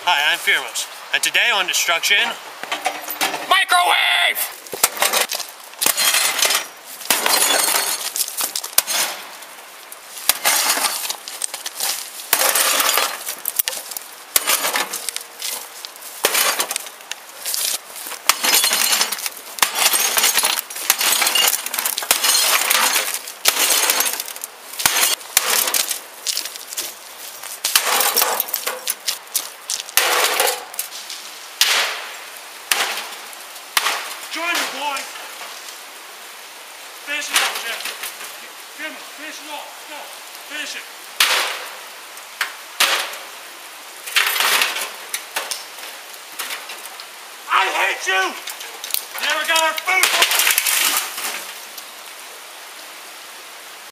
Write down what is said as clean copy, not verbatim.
Hi, I'm Fearless, and today on Destruction, microwave! Join me, boys. Finish it off, Jeff. Give me, finish it off. Go. Finish it. I hate you! Never got our food.